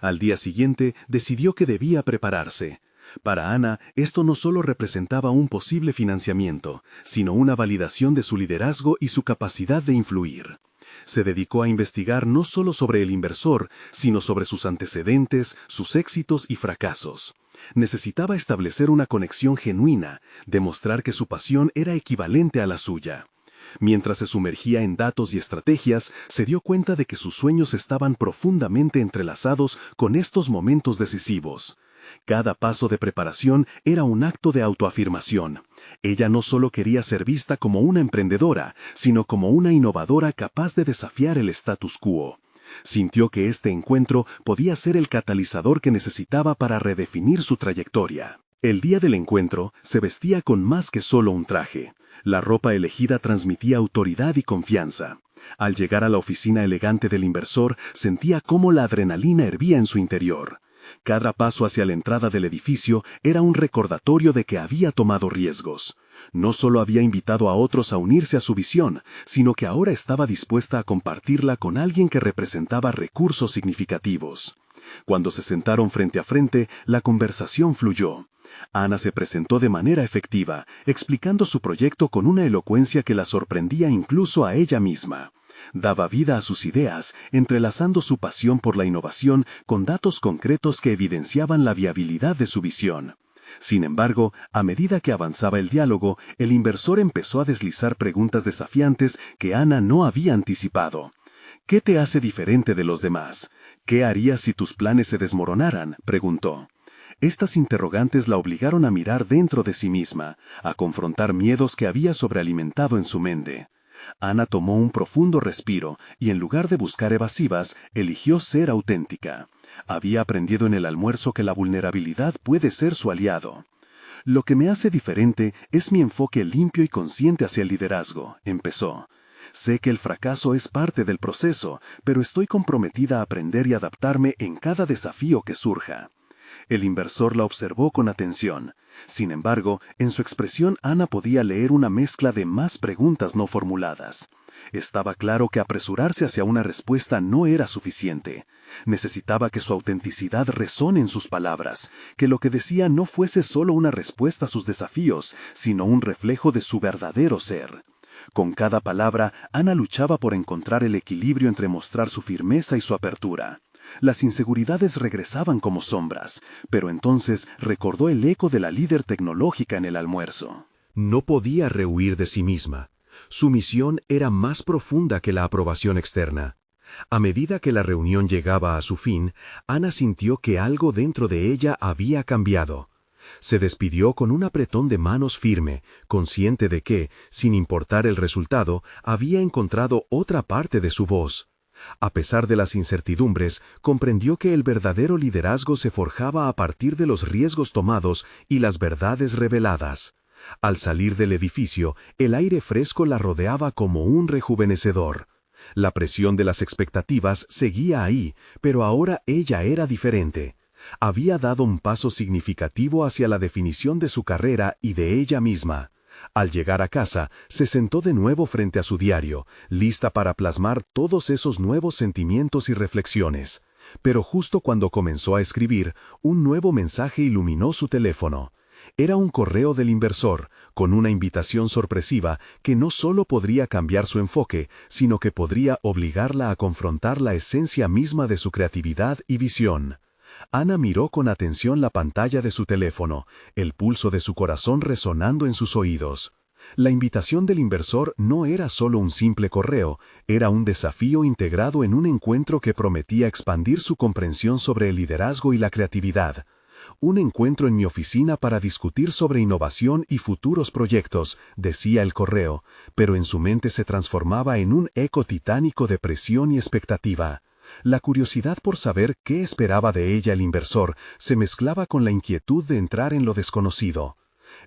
Al día siguiente decidió que debía prepararse. Para Ana, esto no solo representaba un posible financiamiento, sino una validación de su liderazgo y su capacidad de influir. Se dedicó a investigar no solo sobre el inversor, sino sobre sus antecedentes, sus éxitos y fracasos. Necesitaba establecer una conexión genuina, demostrar que su pasión era equivalente a la suya. Mientras se sumergía en datos y estrategias, se dio cuenta de que sus sueños estaban profundamente entrelazados con estos momentos decisivos. Cada paso de preparación era un acto de autoafirmación. Ella no solo quería ser vista como una emprendedora, sino como una innovadora capaz de desafiar el status quo. Sintió que este encuentro podía ser el catalizador que necesitaba para redefinir su trayectoria. El día del encuentro se vestía con más que solo un traje. La ropa elegida transmitía autoridad y confianza. Al llegar a la oficina elegante del inversor, sentía cómo la adrenalina hervía en su interior. Cada paso hacia la entrada del edificio era un recordatorio de que había tomado riesgos. No solo había invitado a otros a unirse a su visión, sino que ahora estaba dispuesta a compartirla con alguien que representaba recursos significativos. Cuando se sentaron frente a frente, la conversación fluyó. Ana se presentó de manera efectiva, explicando su proyecto con una elocuencia que la sorprendía incluso a ella misma. Daba vida a sus ideas, entrelazando su pasión por la innovación con datos concretos que evidenciaban la viabilidad de su visión. Sin embargo, a medida que avanzaba el diálogo, el inversor empezó a deslizar preguntas desafiantes que Ana no había anticipado. ¿Qué te hace diferente de los demás? ¿Qué harías si tus planes se desmoronaran?, preguntó. Estas interrogantes la obligaron a mirar dentro de sí misma, a confrontar miedos que había sobrealimentado en su mente. Ana tomó un profundo respiro y en lugar de buscar evasivas, eligió ser auténtica. Había aprendido en el almuerzo que la vulnerabilidad puede ser su aliado. Lo que me hace diferente es mi enfoque limpio y consciente hacia el liderazgo, empezó. Sé que el fracaso es parte del proceso, pero estoy comprometida a aprender y adaptarme en cada desafío que surja. El inversor la observó con atención. Sin embargo, en su expresión Ana podía leer una mezcla de más preguntas no formuladas. Estaba claro que apresurarse hacia una respuesta no era suficiente. Necesitaba que su autenticidad resone en sus palabras, que lo que decía no fuese solo una respuesta a sus desafíos, sino un reflejo de su verdadero ser. Con cada palabra, Ana luchaba por encontrar el equilibrio entre mostrar su firmeza y su apertura. Las inseguridades regresaban como sombras, pero entonces recordó el eco de la líder tecnológica en el almuerzo. No podía rehuir de sí misma. Su misión era más profunda que la aprobación externa. A medida que la reunión llegaba a su fin, Ana sintió que algo dentro de ella había cambiado. Se despidió con un apretón de manos firme, consciente de que, sin importar el resultado, había encontrado otra parte de su voz. A pesar de las incertidumbres, comprendió que el verdadero liderazgo se forjaba a partir de los riesgos tomados y las verdades reveladas. Al salir del edificio, el aire fresco la rodeaba como un rejuvenecedor. La presión de las expectativas seguía ahí, pero ahora ella era diferente. Había dado un paso significativo hacia la definición de su carrera y de ella misma. Al llegar a casa, se sentó de nuevo frente a su diario, lista para plasmar todos esos nuevos sentimientos y reflexiones. Pero justo cuando comenzó a escribir, un nuevo mensaje iluminó su teléfono. Era un correo del inversor, con una invitación sorpresiva que no solo podría cambiar su enfoque, sino que podría obligarla a confrontar la esencia misma de su creatividad y visión. Ana miró con atención la pantalla de su teléfono, el pulso de su corazón resonando en sus oídos. La invitación del inversor no era solo un simple correo, era un desafío integrado en un encuentro que prometía expandir su comprensión sobre el liderazgo y la creatividad. Un encuentro en mi oficina para discutir sobre innovación y futuros proyectos, decía el correo, pero en su mente se transformaba en un eco titánico de presión y expectativa. La curiosidad por saber qué esperaba de ella el inversor se mezclaba con la inquietud de entrar en lo desconocido.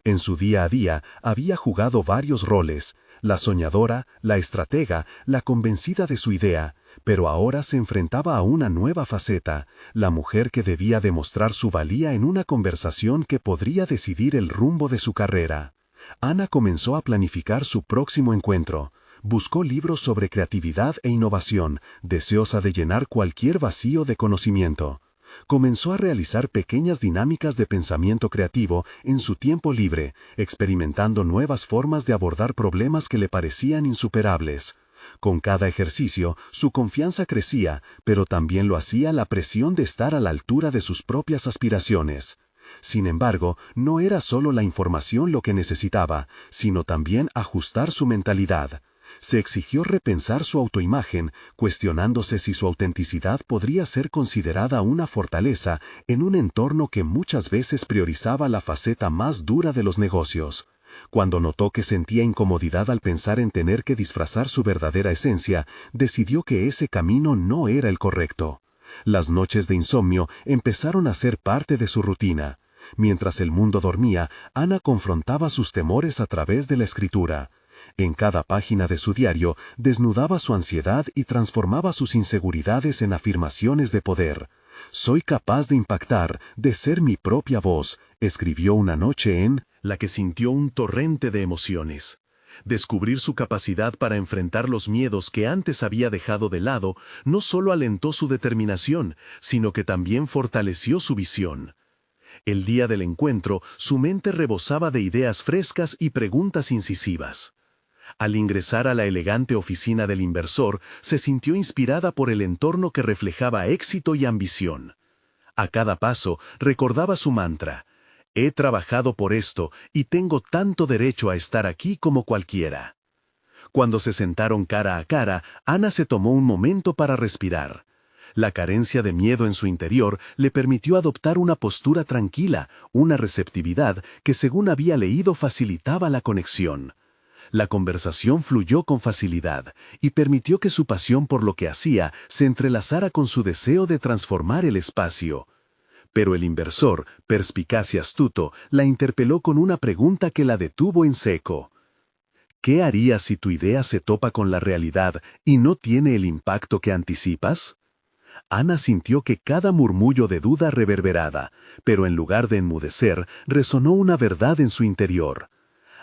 En su día a día había jugado varios roles, la soñadora, la estratega, la convencida de su idea, pero ahora se enfrentaba a una nueva faceta, la mujer que debía demostrar su valía en una conversación que podría decidir el rumbo de su carrera. Ana comenzó a planificar su próximo encuentro. Buscó libros sobre creatividad e innovación, deseosa de llenar cualquier vacío de conocimiento. Comenzó a realizar pequeñas dinámicas de pensamiento creativo en su tiempo libre, experimentando nuevas formas de abordar problemas que le parecían insuperables. Con cada ejercicio, su confianza crecía, pero también lo hacía la presión de estar a la altura de sus propias aspiraciones. Sin embargo, no era solo la información lo que necesitaba, sino también ajustar su mentalidad. Se exigió repensar su autoimagen, cuestionándose si su autenticidad podría ser considerada una fortaleza en un entorno que muchas veces priorizaba la faceta más dura de los negocios. Cuando notó que sentía incomodidad al pensar en tener que disfrazar su verdadera esencia, decidió que ese camino no era el correcto. Las noches de insomnio empezaron a ser parte de su rutina. Mientras el mundo dormía, Ana confrontaba sus temores a través de la escritura. En cada página de su diario, desnudaba su ansiedad y transformaba sus inseguridades en afirmaciones de poder. «Soy capaz de impactar, de ser mi propia voz», escribió una noche en la que sintió un torrente de emociones. Descubrir su capacidad para enfrentar los miedos que antes había dejado de lado no solo alentó su determinación, sino que también fortaleció su visión. El día del encuentro, su mente rebosaba de ideas frescas y preguntas incisivas. Al ingresar a la elegante oficina del inversor, se sintió inspirada por el entorno que reflejaba éxito y ambición. A cada paso, recordaba su mantra: «He trabajado por esto y tengo tanto derecho a estar aquí como cualquiera». Cuando se sentaron cara a cara, Ana se tomó un momento para respirar. La carencia de miedo en su interior le permitió adoptar una postura tranquila, una receptividad que, según había leído, facilitaba la conexión. La conversación fluyó con facilidad y permitió que su pasión por lo que hacía se entrelazara con su deseo de transformar el espacio. Pero el inversor, perspicaz y astuto, la interpeló con una pregunta que la detuvo en seco. ¿Qué harías si tu idea se topa con la realidad y no tiene el impacto que anticipas? Ana sintió que cada murmullo de duda reverberaba, pero en lugar de enmudecer, resonó una verdad en su interior.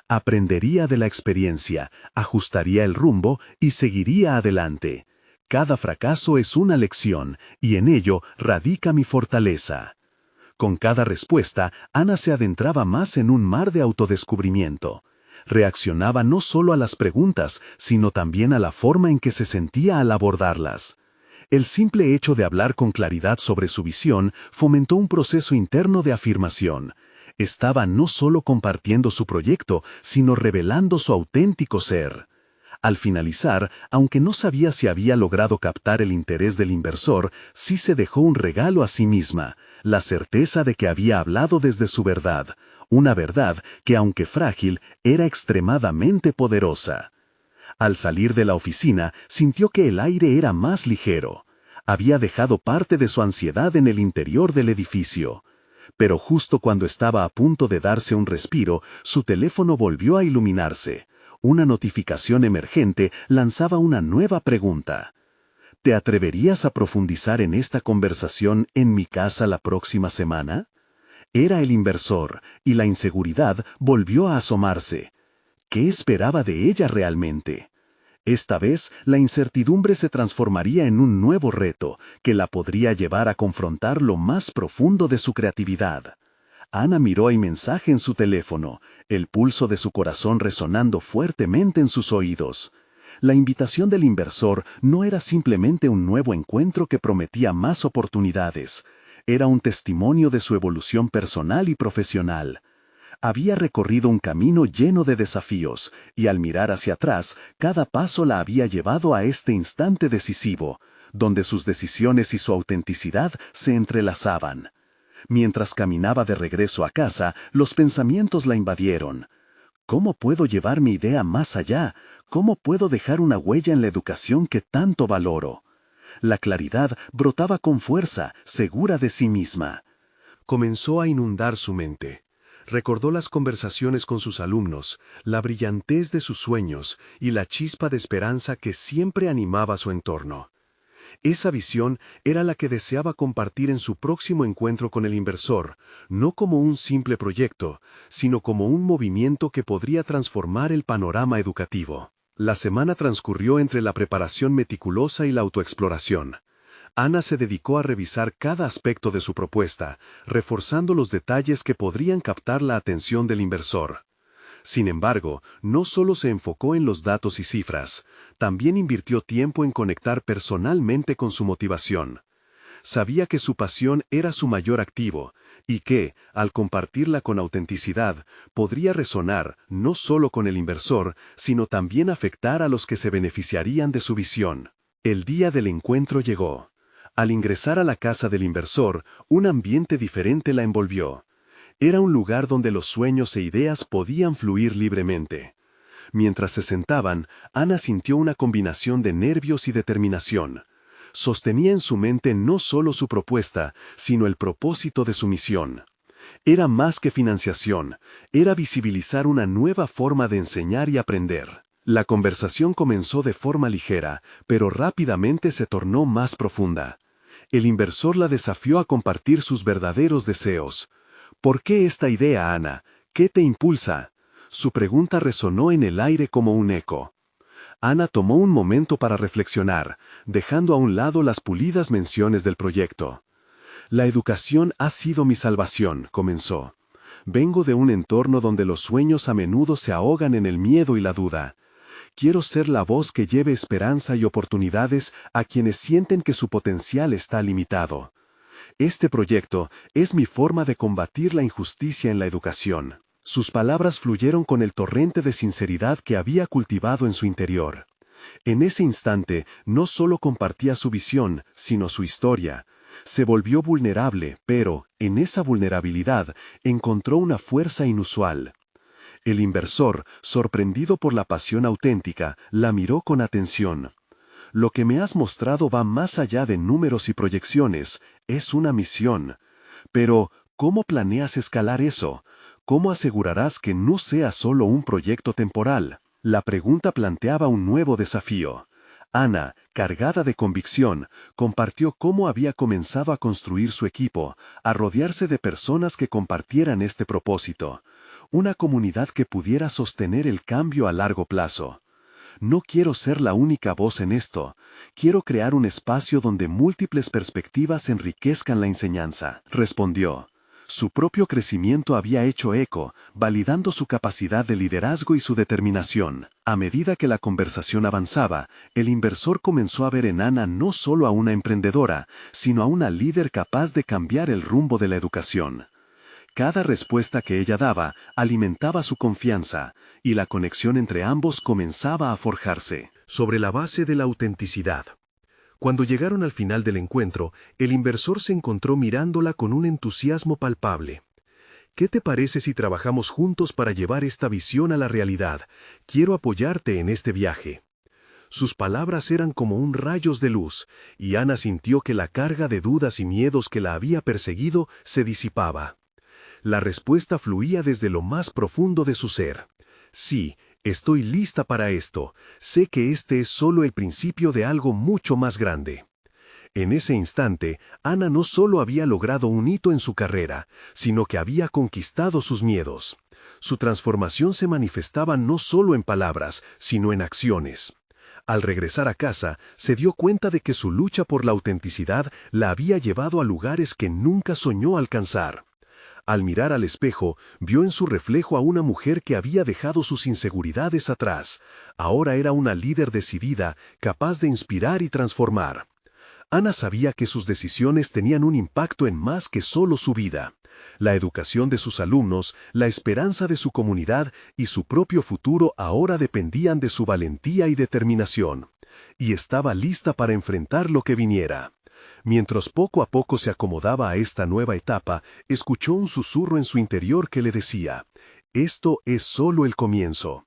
Aprendería de la experiencia, ajustaría el rumbo y seguiría adelante. Cada fracaso es una lección, y en ello radica mi fortaleza. Con cada respuesta, Ana se adentraba más en un mar de autodescubrimiento. Reaccionaba no solo a las preguntas, sino también a la forma en que se sentía al abordarlas. El simple hecho de hablar con claridad sobre su visión fomentó un proceso interno de afirmación. Estaba no solo compartiendo su proyecto, sino revelando su auténtico ser. Al finalizar, aunque no sabía si había logrado captar el interés del inversor, sí se dejó un regalo a sí misma, la certeza de que había hablado desde su verdad, una verdad que, aunque frágil, era extremadamente poderosa. Al salir de la oficina, sintió que el aire era más ligero. Había dejado parte de su ansiedad en el interior del edificio. Pero justo cuando estaba a punto de darse un respiro, su teléfono volvió a iluminarse. Una notificación emergente lanzaba una nueva pregunta. ¿Te atreverías a profundizar en esta conversación en mi casa la próxima semana? Era el inversor, y la inseguridad volvió a asomarse. ¿Qué esperaba de ella realmente? Esta vez, la incertidumbre se transformaría en un nuevo reto que la podría llevar a confrontar lo más profundo de su creatividad. Ana miró el mensaje en su teléfono, el pulso de su corazón resonando fuertemente en sus oídos. La invitación del inversor no era simplemente un nuevo encuentro que prometía más oportunidades. Era un testimonio de su evolución personal y profesional. Había recorrido un camino lleno de desafíos, y al mirar hacia atrás, cada paso la había llevado a este instante decisivo, donde sus decisiones y su autenticidad se entrelazaban. Mientras caminaba de regreso a casa, los pensamientos la invadieron. ¿Cómo puedo llevar mi idea más allá? ¿Cómo puedo dejar una huella en la educación que tanto valoro? La claridad brotaba con fuerza, segura de sí misma. Comenzó a inundar su mente. Recordó las conversaciones con sus alumnos, la brillantez de sus sueños y la chispa de esperanza que siempre animaba su entorno. Esa visión era la que deseaba compartir en su próximo encuentro con el inversor, no como un simple proyecto, sino como un movimiento que podría transformar el panorama educativo. La semana transcurrió entre la preparación meticulosa y la autoexploración. Ana se dedicó a revisar cada aspecto de su propuesta, reforzando los detalles que podrían captar la atención del inversor. Sin embargo, no solo se enfocó en los datos y cifras, también invirtió tiempo en conectar personalmente con su motivación. Sabía que su pasión era su mayor activo, y que, al compartirla con autenticidad, podría resonar no solo con el inversor, sino también afectar a los que se beneficiarían de su visión. El día del encuentro llegó. Al ingresar a la casa del inversor, un ambiente diferente la envolvió. Era un lugar donde los sueños e ideas podían fluir libremente. Mientras se sentaban, Ana sintió una combinación de nervios y determinación. Sostenía en su mente no solo su propuesta, sino el propósito de su misión. Era más que financiación, era visibilizar una nueva forma de enseñar y aprender. La conversación comenzó de forma ligera, pero rápidamente se tornó más profunda. El inversor la desafió a compartir sus verdaderos deseos. ¿Por qué esta idea, Ana? ¿Qué te impulsa? Su pregunta resonó en el aire como un eco. Ana tomó un momento para reflexionar, dejando a un lado las pulidas menciones del proyecto. La educación ha sido mi salvación, comenzó. Vengo de un entorno donde los sueños a menudo se ahogan en el miedo y la duda. Quiero ser la voz que lleve esperanza y oportunidades a quienes sienten que su potencial está limitado. Este proyecto es mi forma de combatir la injusticia en la educación. Sus palabras fluyeron con el torrente de sinceridad que había cultivado en su interior. En ese instante, no solo compartía su visión, sino su historia. Se volvió vulnerable, pero, en esa vulnerabilidad, encontró una fuerza inusual. El inversor, sorprendido por la pasión auténtica, la miró con atención. Lo que me has mostrado va más allá de números y proyecciones, es una misión. Pero, ¿cómo planeas escalar eso? ¿Cómo asegurarás que no sea solo un proyecto temporal? La pregunta planteaba un nuevo desafío. Ana, cargada de convicción, compartió cómo había comenzado a construir su equipo, a rodearse de personas que compartieran este propósito. Una comunidad que pudiera sostener el cambio a largo plazo. No quiero ser la única voz en esto. Quiero crear un espacio donde múltiples perspectivas enriquezcan la enseñanza, respondió. Su propio crecimiento había hecho eco, validando su capacidad de liderazgo y su determinación. A medida que la conversación avanzaba, el inversor comenzó a ver en Ana no solo a una emprendedora, sino a una líder capaz de cambiar el rumbo de la educación. Cada respuesta que ella daba alimentaba su confianza, y la conexión entre ambos comenzaba a forjarse, sobre la base de la autenticidad. Cuando llegaron al final del encuentro, el inversor se encontró mirándola con un entusiasmo palpable. ¿Qué te parece si trabajamos juntos para llevar esta visión a la realidad? Quiero apoyarte en este viaje. Sus palabras eran como un rayos de luz, y Ana sintió que la carga de dudas y miedos que la había perseguido se disipaba. La respuesta fluía desde lo más profundo de su ser. Sí, estoy lista para esto. Sé que este es solo el principio de algo mucho más grande. En ese instante, Ana no solo había logrado un hito en su carrera, sino que había conquistado sus miedos. su transformación se manifestaba no solo en palabras, sino en acciones. Al regresar a casa, se dio cuenta de que su lucha por la autenticidad la había llevado a lugares que nunca soñó alcanzar. Al mirar al espejo, vio en su reflejo a una mujer que había dejado sus inseguridades atrás. Ahora era una líder decidida, capaz de inspirar y transformar. Ana sabía que sus decisiones tenían un impacto en más que solo su vida. La educación de sus alumnos, la esperanza de su comunidad y su propio futuro ahora dependían de su valentía y determinación. Y estaba lista para enfrentar lo que viniera. Mientras poco a poco se acomodaba a esta nueva etapa, escuchó un susurro en su interior que le decía: «Esto es solo el comienzo».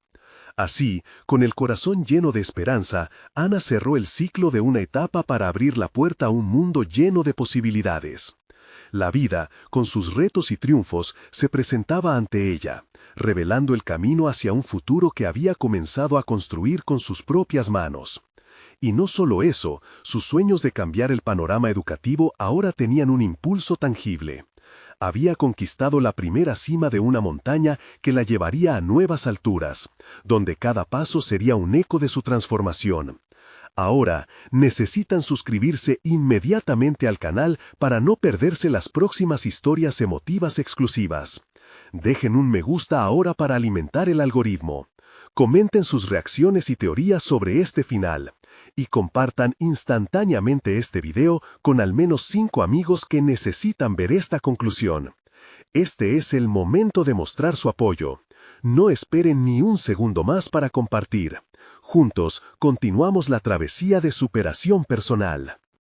Así, con el corazón lleno de esperanza, Ana cerró el ciclo de una etapa para abrir la puerta a un mundo lleno de posibilidades. La vida, con sus retos y triunfos, se presentaba ante ella, revelando el camino hacia un futuro que había comenzado a construir con sus propias manos. Y no solo eso, sus sueños de cambiar el panorama educativo ahora tenían un impulso tangible. Había conquistado la primera cima de una montaña que la llevaría a nuevas alturas, donde cada paso sería un eco de su transformación. Ahora necesitan suscribirse inmediatamente al canal para no perderse las próximas historias emotivas exclusivas. Dejen un me gusta ahora para alimentar el algoritmo. Comenten sus reacciones y teorías sobre este final. Y compartan instantáneamente este video con al menos 5 amigos que necesitan ver esta conclusión. Este es el momento de mostrar su apoyo. No esperen ni un segundo más para compartir. Juntos, continuamos la travesía de superación personal.